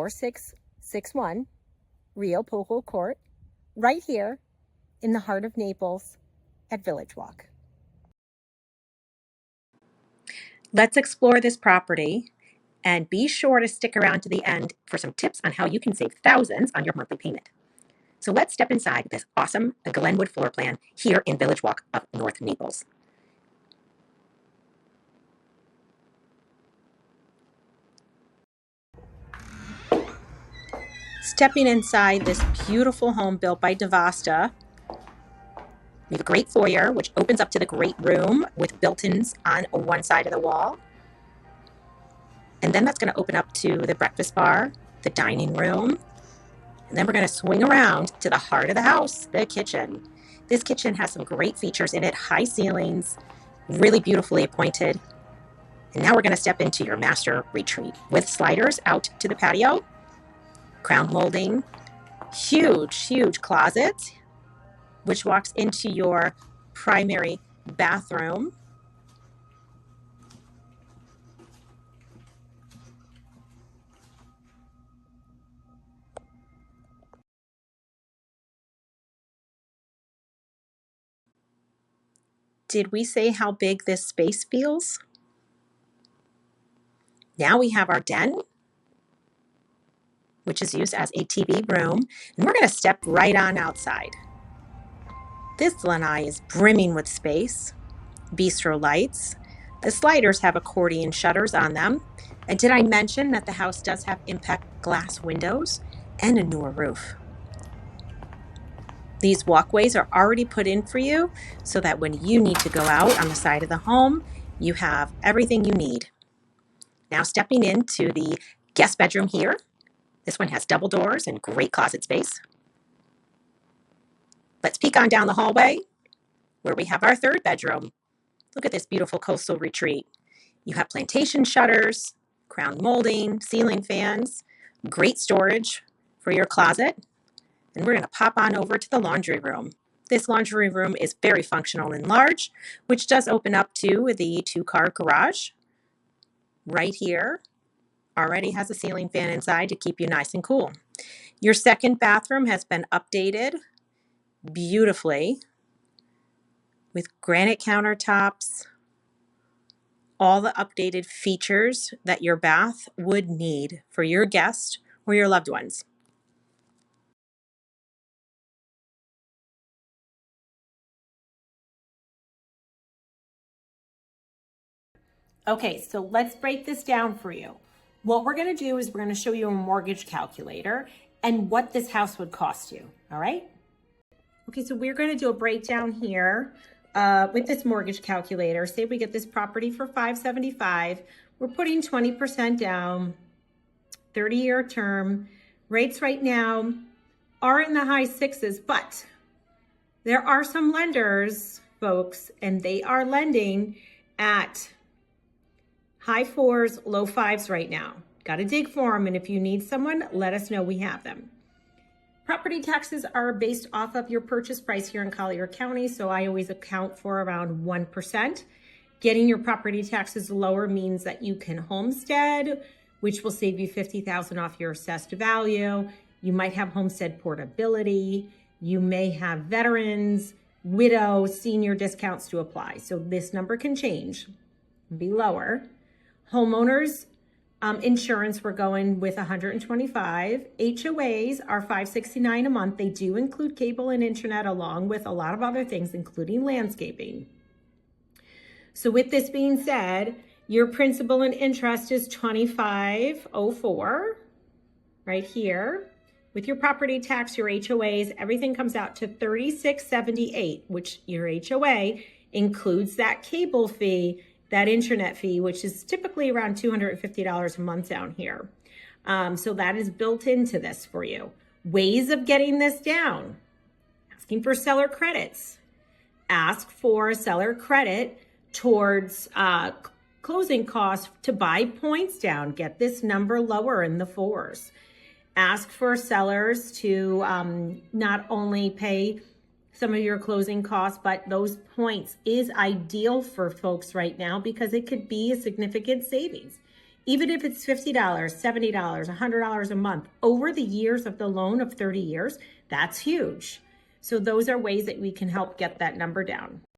4661 Rio Poco Court, right here in the heart of Naples at Village Walk. Let's explore this property, and be sure to stick around to the end for some tips on how you can save thousands on your monthly payment. So let's step inside this awesome Glenwood floor plan here in Village Walk of North Naples. Stepping inside this beautiful home built by Devasta, we have a great foyer which opens up to the great room with built-ins on one side of the wall. And then that's going to open up to the breakfast bar, the dining room, and then we're going to swing around to the heart of the house, the kitchen. This kitchen has some great features in it, high ceilings, really beautifully appointed. And now we're going to step into your master retreat with sliders out to the patio, crown molding, huge closet, which walks into your primary bathroom. Did we say how big this space feels? Now we have our den, which is used as a TV room, and we're going to step right on outside. This lanai is brimming with space, bistro lights. The sliders have accordion shutters on them. And did I mention that the house does have impact glass windows and a newer roof? These walkways are already put in for you so that when you need to go out on the side of the home, you have everything you need. Now stepping into the guest bedroom here. This one has double doors and great closet space. Let's peek on down the hallway where we have our third bedroom. Look at this beautiful coastal retreat. You have plantation shutters, crown molding, ceiling fans, great storage for your closet. And we're going to pop on over to the laundry room. This laundry room is very functional and large, which does open up to the 2-car garage. Right here, already has a ceiling fan inside to keep you nice and cool. Your second bathroom has been updated beautifully with granite countertops, all the updated features that your bath would need for your guest or your loved ones. Okay, so let's break this down for you. What we're going to do is we're going to show you a mortgage calculator and what this house would cost you, all right? Okay, so we're going to do a breakdown here with this mortgage calculator. Say we get this property for $575. We're putting 20% down, 30-year term. Rates right now are in the high sixes, but there are some lenders, folks, and they are lending at high fours, low fives right now. Got to dig for them, and if you need someone, let us know, we have them. Property taxes are based off of your purchase price here in Collier County, so I always account for around 1%. Getting your property taxes lower means that you can homestead, which will save you $50,000 off your assessed value. You might have homestead portability. You may have veterans, widow, senior discounts to apply. So this number can change, be lower. Homeowners insurance, we're going with $125. HOAs are $569 a month. They do include cable and internet along with a lot of other things, including landscaping. So with this being said, your principal and interest is $25.04 right here. With your property tax, your HOAs, everything comes out to $36.78, which your HOA includes that cable fee, that internet fee, which is typically around $250 a month down here. So that is built into this for you. Ways of getting this down: asking for seller credits. Ask for a seller credit towards closing costs to buy points down. Get this number lower in the fours. Ask for sellers to not only pay some of your closing costs, but those points is ideal for folks right now because it could be a significant savings. Even if it's $50, $70, $100 a month over the years of the loan of 30 years, that's huge. So those are ways that we can help get that number down.